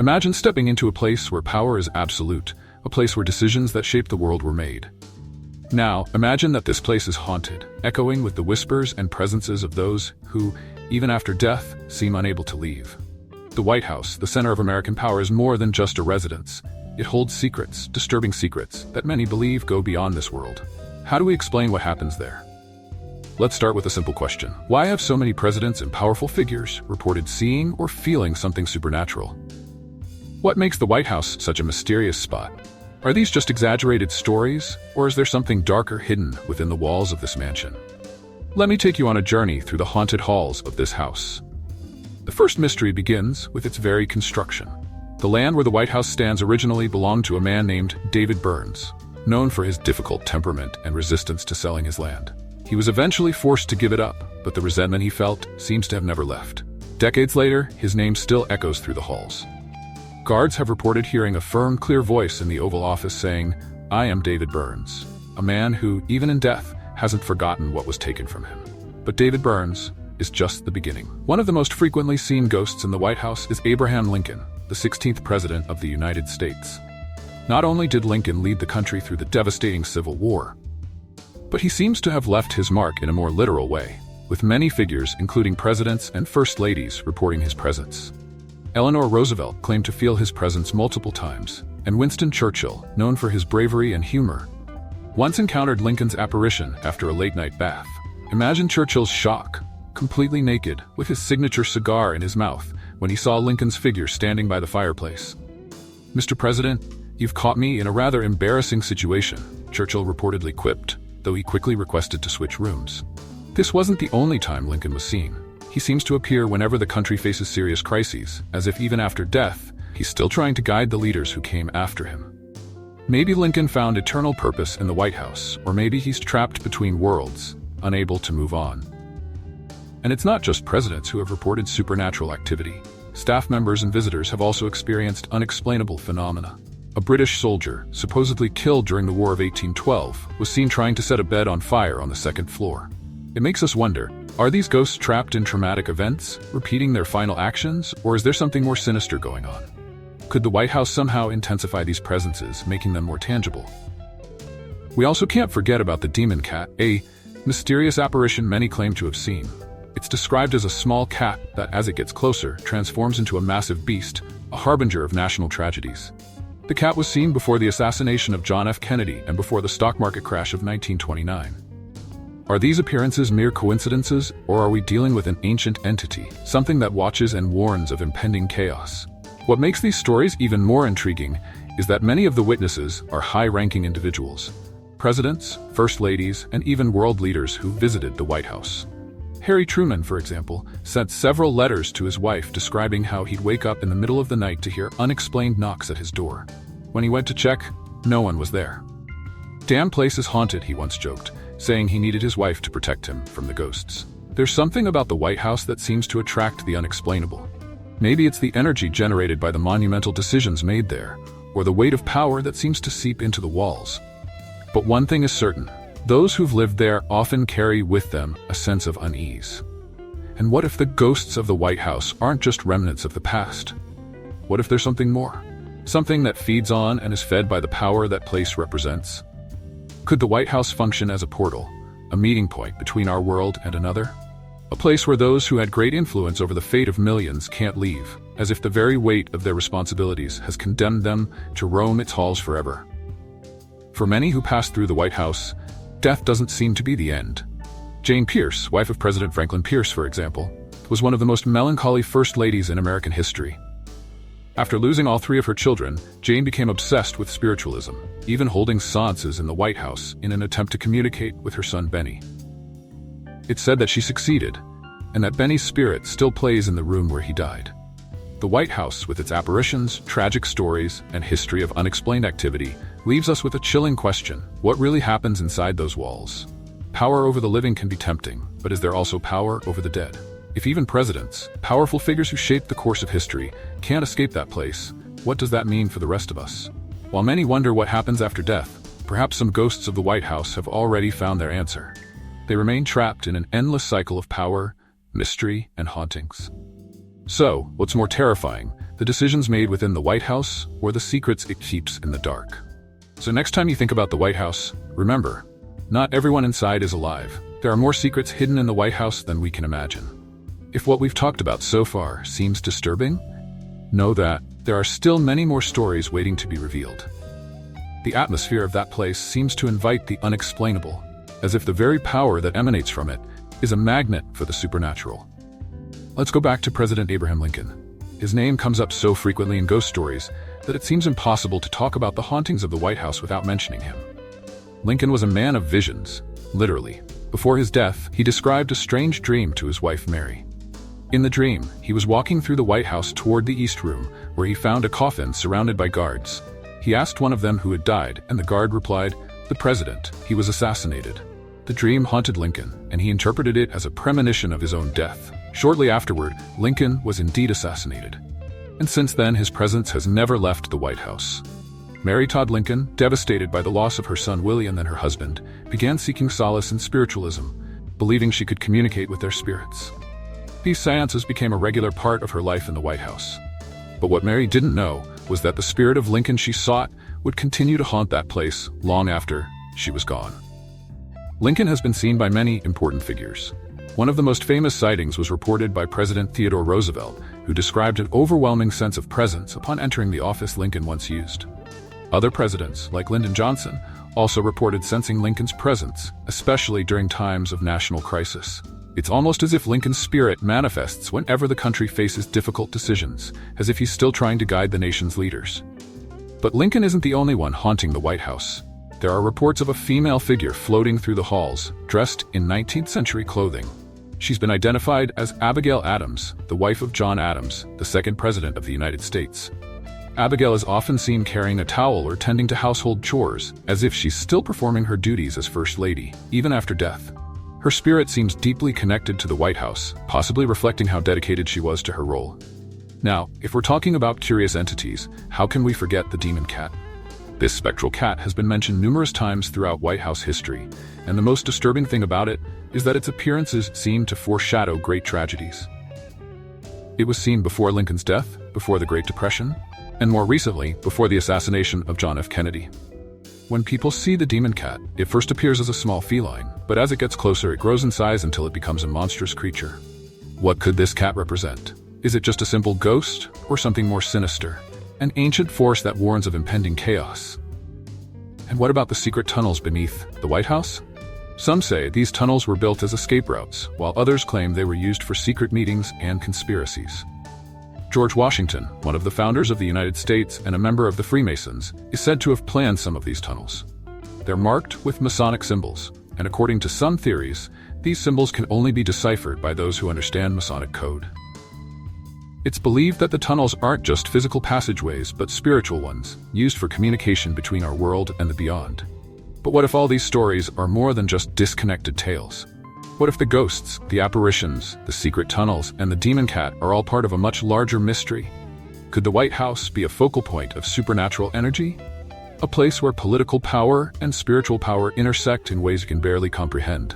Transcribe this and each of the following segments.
Imagine stepping into a place where power is absolute, a place where decisions that shape the world were made. Now, imagine that this place is haunted, echoing with the whispers and presences of those who, even after death, seem unable to leave. The White House, the center of American power, is more than just a residence. It holds secrets, disturbing secrets, that many believe go beyond this world. How do we explain what happens there? Let's start with a simple question. Why have so many presidents and powerful figures reported seeing or feeling something supernatural? What makes the White House such a mysterious spot? Are these just exaggerated stories, or is there something darker hidden within the walls of this mansion? Let me take you on a journey through the haunted halls of this house. The first mystery begins with its very construction. The land where the White House stands originally belonged to a man named David Burns, known for his difficult temperament and resistance to selling his land. He was eventually forced to give it up, but the resentment he felt seems to have never left. Decades later, his name still echoes through the halls. Guards have reported hearing a firm, clear voice in the Oval Office saying, "I am David Burns," a man who, even in death, hasn't forgotten what was taken from him. But David Burns is just the beginning. One of the most frequently seen ghosts in the White House is Abraham Lincoln, the 16th President of the United States. Not only did Lincoln lead the country through the devastating Civil War, but he seems to have left his mark in a more literal way, with many figures, including presidents and first ladies, reporting his presence. Eleanor Roosevelt claimed to feel his presence multiple times, and Winston Churchill, known for his bravery and humor, once encountered Lincoln's apparition after a late-night bath. Imagine Churchill's shock, completely naked, with his signature cigar in his mouth, when he saw Lincoln's figure standing by the fireplace. "Mr. President, you've caught me in a rather embarrassing situation," Churchill reportedly quipped, though he quickly requested to switch rooms. This wasn't the only time Lincoln was seen. He seems to appear whenever the country faces serious crises, as if even after death, he's still trying to guide the leaders who came after him. Maybe Lincoln found eternal purpose in the White House, or maybe he's trapped between worlds, unable to move on. And it's not just presidents who have reported supernatural activity. Staff members and visitors have also experienced unexplainable phenomena. A British soldier, supposedly killed during the War of 1812, was seen trying to set a bed on fire on the second floor. It makes us wonder, are these ghosts trapped in traumatic events, repeating their final actions, or is there something more sinister going on? Could the White House somehow intensify these presences, making them more tangible? We also can't forget about the demon cat, a mysterious apparition many claim to have seen. It's described as a small cat that, as it gets closer, transforms into a massive beast, a harbinger of national tragedies. The cat was seen before the assassination of John F. Kennedy and before the stock market crash of 1929. Are these appearances mere coincidences, or are we dealing with an ancient entity, something that watches and warns of impending chaos? What makes these stories even more intriguing is that many of the witnesses are high-ranking individuals. Presidents, first ladies, and even world leaders who visited the White House. Harry Truman, for example, sent several letters to his wife describing how he'd wake up in the middle of the night to hear unexplained knocks at his door. When he went to check, no one was there. "Damn place is haunted," he once joked, saying he needed his wife to protect him from the ghosts. There's something about the White House that seems to attract the unexplainable. Maybe it's the energy generated by the monumental decisions made there, or the weight of power that seems to seep into the walls. But one thing is certain. Those who've lived there often carry with them a sense of unease. And what if the ghosts of the White House aren't just remnants of the past? What if there's something more? Something that feeds on and is fed by the power that place represents? Could the White House function as a portal, a meeting point between our world and another? A place where those who had great influence over the fate of millions can't leave, as if the very weight of their responsibilities has condemned them to roam its halls forever. For many who pass through the White House, death doesn't seem to be the end. Jane Pierce, wife of President Franklin Pierce, for example, was one of the most melancholy first ladies in American history. After losing all three of her children, Jane became obsessed with spiritualism, even holding seances in the White House in an attempt to communicate with her son Benny. It's said that she succeeded, and that Benny's spirit still plays in the room where he died. The White House, with its apparitions, tragic stories, and history of unexplained activity, leaves us with a chilling question: what really happens inside those walls? Power over the living can be tempting, but is there also power over the dead? If even presidents, powerful figures who shaped the course of history, can't escape that place, what does that mean for the rest of us? While many wonder what happens after death, perhaps some ghosts of the White House have already found their answer. They remain trapped in an endless cycle of power, mystery, and hauntings. So, what's more terrifying, the decisions made within the White House, or the secrets it keeps in the dark. So next time you think about the White House, remember, not everyone inside is alive. There are more secrets hidden in the White House than we can imagine. If what we've talked about so far seems disturbing, know that there are still many more stories waiting to be revealed. The atmosphere of that place seems to invite the unexplainable, as if the very power that emanates from it is a magnet for the supernatural. Let's go back to President Abraham Lincoln. His name comes up so frequently in ghost stories that it seems impossible to talk about the hauntings of the White House without mentioning him. Lincoln was a man of visions, literally. Before his death, he described a strange dream to his wife Mary. In the dream, he was walking through the White House toward the East Room, where he found a coffin surrounded by guards. He asked one of them who had died, and the guard replied, "The president, he was assassinated." The dream haunted Lincoln, and he interpreted it as a premonition of his own death. Shortly afterward, Lincoln was indeed assassinated. And since then, his presence has never left the White House. Mary Todd Lincoln, devastated by the loss of her son William and her husband, began seeking solace in spiritualism, believing she could communicate with their spirits. These seances became a regular part of her life in the White House. But what Mary didn't know was that the spirit of Lincoln she sought would continue to haunt that place long after she was gone. Lincoln has been seen by many important figures. One of the most famous sightings was reported by President Theodore Roosevelt, who described an overwhelming sense of presence upon entering the office Lincoln once used. Other presidents, like Lyndon Johnson, also reported sensing Lincoln's presence, especially during times of national crisis. It's almost as if Lincoln's spirit manifests whenever the country faces difficult decisions, as if he's still trying to guide the nation's leaders. But Lincoln isn't the only one haunting the White House. There are reports of a female figure floating through the halls, dressed in 19th century clothing. She's been identified as Abigail Adams, the wife of John Adams, the second president of the United States. Abigail is often seen carrying a towel or tending to household chores, as if she's still performing her duties as First Lady, even after death. Her spirit seems deeply connected to the White House, possibly reflecting how dedicated she was to her role. Now, if we're talking about curious entities, how can we forget the demon cat? This spectral cat has been mentioned numerous times throughout White House history, and the most disturbing thing about it is that its appearances seem to foreshadow great tragedies. It was seen before Lincoln's death, before the Great Depression, and more recently, before the assassination of John F. Kennedy. When people see the demon cat, it first appears as a small feline, but as it gets closer, it grows in size until it becomes a monstrous creature. What could this cat represent? Is it just a simple ghost, or something more sinister? An ancient force that warns of impending chaos? And what about the secret tunnels beneath the White House? Some say these tunnels were built as escape routes, while others claim they were used for secret meetings and conspiracies. George Washington, one of the founders of the United States and a member of the Freemasons, is said to have planned some of these tunnels. They're marked with Masonic symbols, and according to some theories, these symbols can only be deciphered by those who understand Masonic code. It's believed that the tunnels aren't just physical passageways, but spiritual ones, used for communication between our world and the beyond. But what if all these stories are more than just disconnected tales? What if the ghosts, the apparitions, the secret tunnels, and the demon cat are all part of a much larger mystery? Could the White House be a focal point of supernatural energy? A place where political power and spiritual power intersect in ways you can barely comprehend.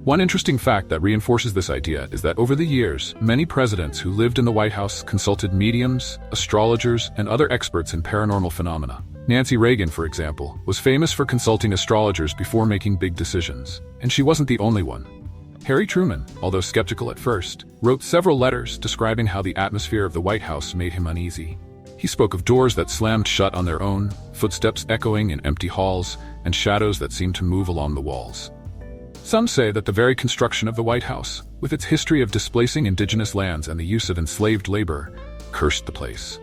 One interesting fact that reinforces this idea is that over the years, many presidents who lived in the White House consulted mediums, astrologers, and other experts in paranormal phenomena. Nancy Reagan, for example, was famous for consulting astrologers before making big decisions, and she wasn't the only one. Harry Truman, although skeptical at first, wrote several letters describing how the atmosphere of the White House made him uneasy. He spoke of doors that slammed shut on their own, footsteps echoing in empty halls, and shadows that seemed to move along the walls. Some say that the very construction of the White House, with its history of displacing indigenous lands and the use of enslaved labor, cursed the place.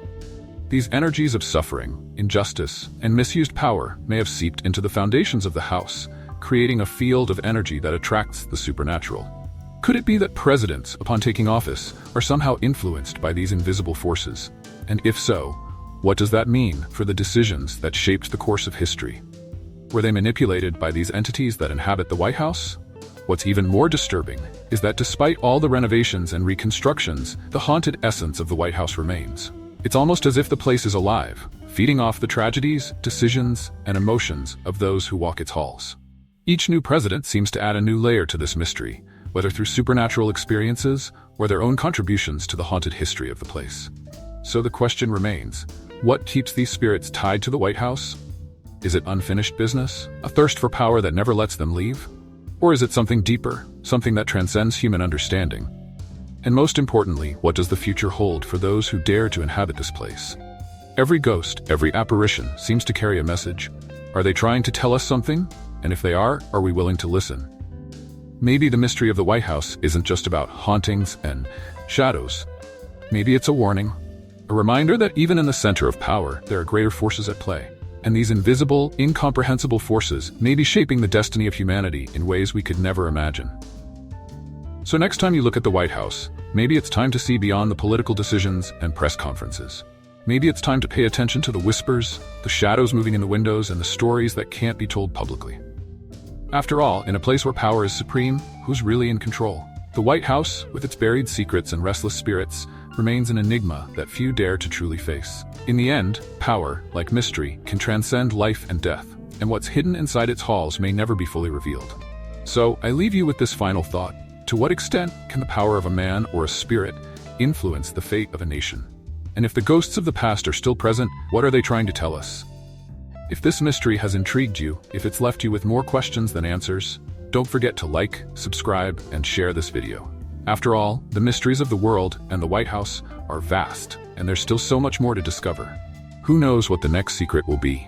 These energies of suffering, injustice, and misused power may have seeped into the foundations of the house, creating a field of energy that attracts the supernatural. Could it be that presidents, upon taking office, are somehow influenced by these invisible forces? And if so, what does that mean for the decisions that shaped the course of history? Were they manipulated by these entities that inhabit the White House? What's even more disturbing is that despite all the renovations and reconstructions, the haunted essence of the White House remains. It's almost as if the place is alive, feeding off the tragedies, decisions, and emotions of those who walk its halls. Each new president seems to add a new layer to this mystery, whether through supernatural experiences or their own contributions to the haunted history of the place. So the question remains, what keeps these spirits tied to the White House? Is it unfinished business, a thirst for power that never lets them leave? Or is it something deeper, something that transcends human understanding? And most importantly, what does the future hold for those who dare to inhabit this place? Every ghost, every apparition seems to carry a message. Are they trying to tell us something? And if they are we willing to listen? Maybe the mystery of the White House isn't just about hauntings and shadows. Maybe it's a warning, a reminder that even in the center of power, there are greater forces at play. And these invisible, incomprehensible forces may be shaping the destiny of humanity in ways we could never imagine. So next time you look at the White House, maybe it's time to see beyond the political decisions and press conferences. Maybe it's time to pay attention to the whispers, the shadows moving in the windows, and the stories that can't be told publicly. After all, in a place where power is supreme, who's really in control? The White House, with its buried secrets and restless spirits, remains an enigma that few dare to truly face. In the end, power, like mystery, can transcend life and death, and what's hidden inside its halls may never be fully revealed. So, I leave you with this final thought. To what extent can the power of a man or a spirit influence the fate of a nation? And if the ghosts of the past are still present, what are they trying to tell us? If this mystery has intrigued you, if it's left you with more questions than answers, don't forget to like, subscribe, and share this video. After all, the mysteries of the world and the White House are vast, and there's still so much more to discover. Who knows what the next secret will be?